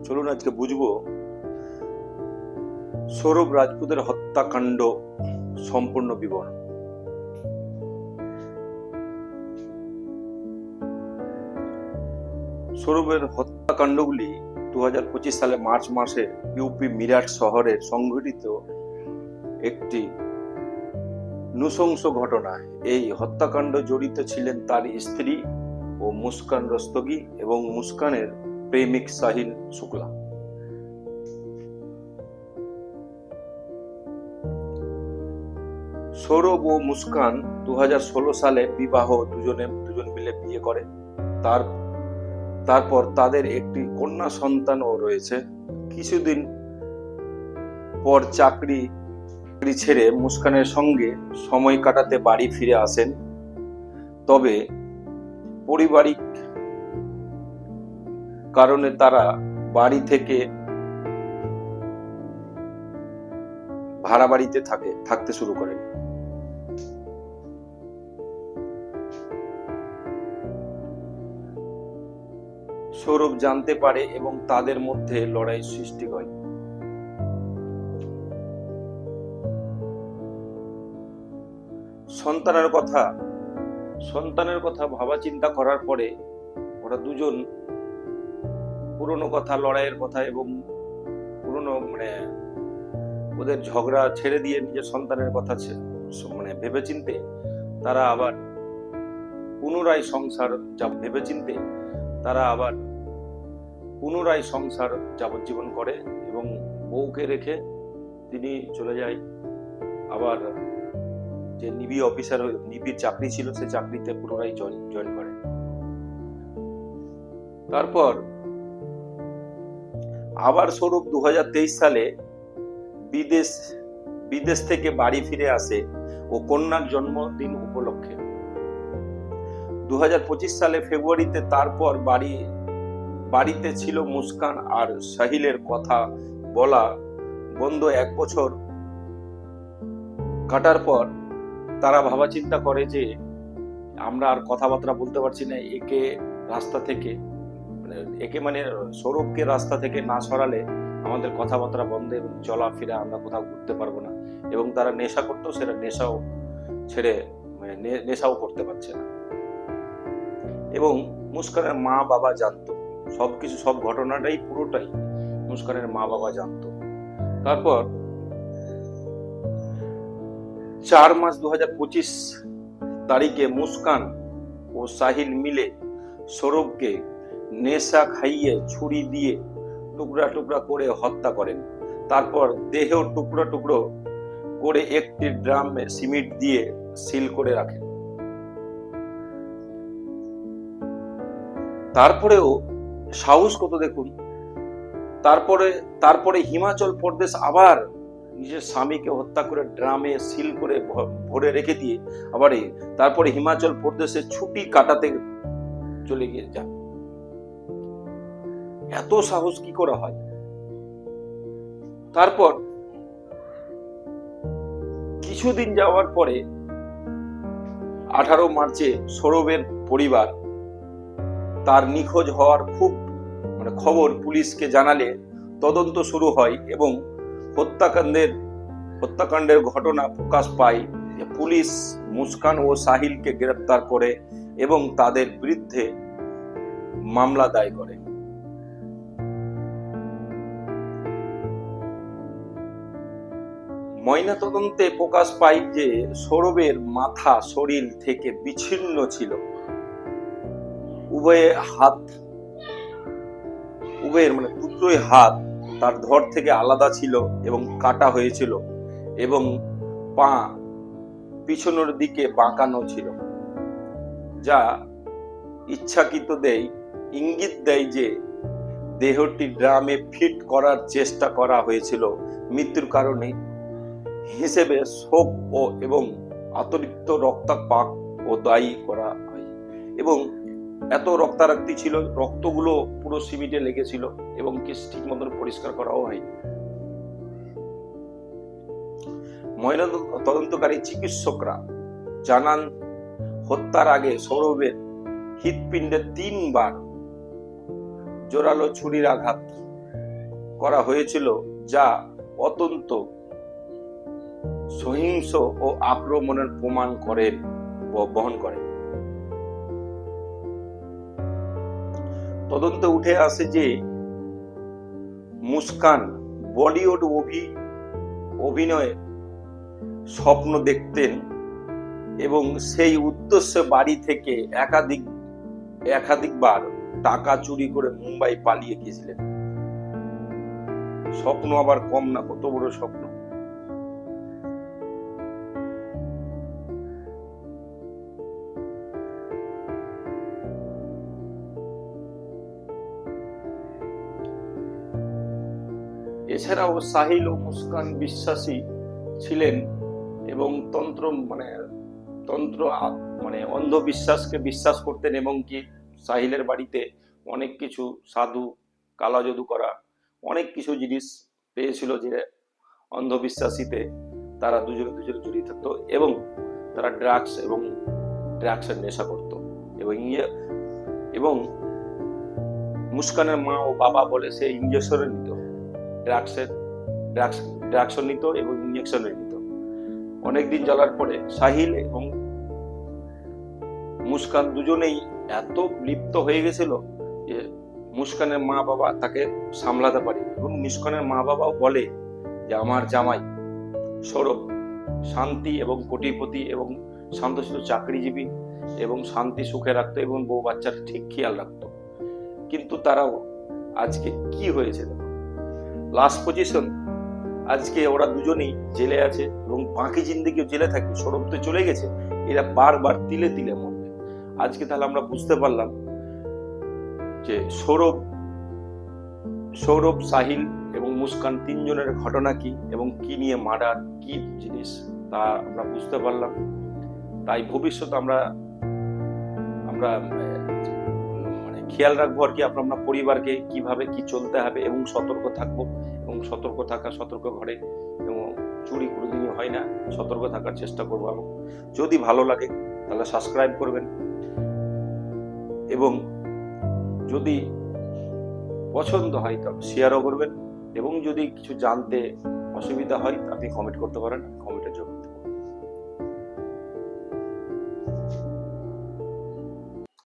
চলুন আজকে বুঝবো সৌরভ রাজপুতের হত্যাকাণ্ড সম্পূর্ণ বিবরণ। সৌরভের হত্যাকাণ্ডগুলি 2025 সালে মার্চ মাসে ইউপি মিরাট শহরে সংঘটিত একটি নৃশংস ঘটনা। এই হত্যাকাণ্ড জড়িত ছিলেন তার স্ত্রী ও মুস্কান রস্তগি এবং মুস্কানের প্রেমিক সাহিল শুক্লা। সৌরভ ও মুস্কান 2016 সালে দুজন মিলে বিয়ে করে। তারপর তাদের একটি কন্যা সন্তানও রয়েছে। কিছুদিন পর চাকরি ছেড়ে মুস্কানের সঙ্গে সময় কাটাতে বাড়ি ফিরে আসেন। তবে পারিবারিক কারণে তারা বাড়ি থেকে ভাড়া বাড়িতে থাকতে শুরু করেন। সৌরভ জানতে পারে এবং তাদের মধ্যে লড়াই সৃষ্টি হয়। সন্তানের কথা ভাবা চিন্তা করার পরে ওরা দুজন পুরনো কথা, লড়াইয়ের কথা এবং পুরনো ওদের ঝগড়া ছেড়ে দিয়ে নিজের সন্তানের কথা ভেবেচিন্তে তারা আবার পুনরায় সংসার যাবজ্জীবন করে এবং বউকে রেখে তিনি চলে যায় আবার যে নিবির চাকরি ছিল সে চাকরিতে পুনরায় জয়েন করে। তারপর আবার সৌরভ 2023 সালে বিদেশ থেকে বাড়ি ফিরে আসে ও কন্যার জন্মদিন উপলক্ষে। 2025 সালে ফেব্রুয়ারিতে তারপর বাড়িতে ছিল মুস্কান আর সাহিলের কথা বলা বন্ধ। 1 বছর কাটার পর তারা ভাবা চিন্তা করে যে আমরা আর কথাবার্তা বলতে পারছি না, সৌরভকে রাস্তা থেকে না সরালে আমাদের কথাবার্তা বন্ধ এবং চলাফেরা আমরা কোথাও ঘুরতে পারবো না। এবং তারা নেশা করতো, সেটা নেশাও ছেড়ে নেশাও করতে পারছে না। এবং মুস্কানের মা বাবা জানতো সবকিছু, সব ঘটনাটাই পুরোটাই মুস্কানের মা বাবা জানতো। তারপর 4 মার্চ 2025 তারিখে মুস্কান ও সাহিল মিলে সৌরভকে নেশা খাইয়ে ছুরি দিয়ে টুকরা টুকরা করে হত্যা করেন। তারপর দেহ টুকরো টুকরো করে একটি ড্রামে সিমেন্ট দিয়ে সিল করে রাখেন। তারপরেও সাহস কত দেখুন। তারপরে হিমাচল প্রদেশ আবার নিজের স্বামীকে হত্যা করে ড্রামে সিল করে ভরে রেখে দিয়ে তারপরে হিমাচল প্রদেশে ছুটি কাটাতে চলে গিয়ে যান। এত সাহস কি করে হয়? তারপর কিছুদিন যাওয়ার পরে 18 মার্চে সৌরভের পরিবার তার নিখোঁজ হওয়ার খবর পুলিশকে জানালে তদন্ত শুরু হয় এবং হত্যাকাণ্ডের ঘটনা প্রকাশ পায়। পুলিশ মুস্কান ও সাহিলকে গ্রেফতার করে এবং তাদের বিরুদ্ধে মামলা দায়ের করে। ময়নাতদন্তে প্রকাশ পায় যে সৌরভের মাথা শরীর থেকে বিচ্ছিন্ন ছিল। উভয়ের দুটোই হাত তার ধড় থেকে আলাদা ছিল এবং কাটা হয়েছিল এবং পা পিছনের দিকে বাঁকানো ছিল, যা ইচ্ছাকৃত ইঙ্গিত দেয় যে দেহটি ড্রামে ফিট করার চেষ্টা করা হয়েছিল। মৃত্যুর কারণে হিসেবে শোক এবং অতিরিক্ত রক্তপাত ও দায়ী করা হয়। এবং এত রক্তারক্তি ছিল, রক্তগুলো পুরো সিমেন্টে লেগেছিল এবং ঠিক মতন পরিষ্কার করাও হয়। ময়নাতদন্তকারী চিকিৎসকরা জানান হত্যার আগে সৌরভের হৃৎপিণ্ডে 3 বার জোরালো ছুরির আঘাত করা হয়েছিল, যা অত্যন্ত সহিংস ও আক্রমণের প্রমাণ বহন করে। তদন্তে উঠে আসে যে মুস্কান বলিউড অভিনয়ে স্বপ্ন দেখতেন এবং সেই উদ্দেশ্যে বাড়ি থেকে একাধিকবার টাকা চুরি করে মুম্বাই পালিয়ে গিয়েছিলেন। স্বপ্ন আবার কম না, কত বড় স্বপ্ন। এছাড়াও সাহিল ও মুস্কান বিশ্বাসী ছিলেন এবং তন্ত্র অন্ধবিশ্বাসকে বিশ্বাস করতেন, এবং কি সাহিলের বাড়িতে অনেক কিছু সাধু, কালা জাদু করা অনেক কিছু জিনিস পেয়েছিল, যে অন্ধবিশ্বাসীতে তারা দুজনে জড়িয়ে থাকতো এবং তারা ড্রাগসের নেশা করতো। এবং মুস্কানের মা ও বাবা বলে সে ইঞ্জেকশন নিত, ড্রাগস নিত এবং ইঞ্জেকশন নিত। অনেকদিন চলার পরে সাহিল এবং মুস্কান দুজনেই এত লিপ্ত হয়ে গেছিল যে মুস্কানের মা বাবা তাকে সামলাতে পারে, এবং মুস্কানের মা বাবাও বলে যে আমার জামাই সৌরভ শান্তি এবং কোটিপতি এবং শান্তশিষ্ট চাকরিজীবী এবং শান্তি সুখে রাখতো এবং বউ বাচ্চার ঠিক খেয়াল রাখতো। কিন্তু তারাও আজকে কি হয়েছে, লাস্ট পজিশন, আজকে ওরা দুজনেই জেলে আছে এবং বাকি জিন্দেগিও জেলে থাকে। সৌরভ তো চলে গেছে, এরা বারবার তিলে তিলে মরবে। আজকে তাহলে আমরা বুঝতে পারলাম যে সৌরভ, সাহিল এবং মুস্কান তিনজনের ঘটনা কি এবং কি নিয়ে মার্ডার, কি জিনিস, তা আমরা বুঝতে পারলাম। তাই ভবিষ্যতে আমরা খেয়াল রাখবো আর কি, আমরা পরিবারকে কিভাবে কি চলতে হবে এবং সতর্ক থাকবো, এবং সতর্ক ঘরে, এবং চুরি কোনোদিনই হয় না, সতর্ক থাকার চেষ্টা করবো। এবং যদি ভালো লাগে তাহলে সাবস্ক্রাইব করবেন, এবং যদি পছন্দ হয় তবে শেয়ারও করবেন, এবং যদি কিছু জানতে অসুবিধা হয় আপনি কমেন্ট করতে পারেন, কমেন্টের জন্য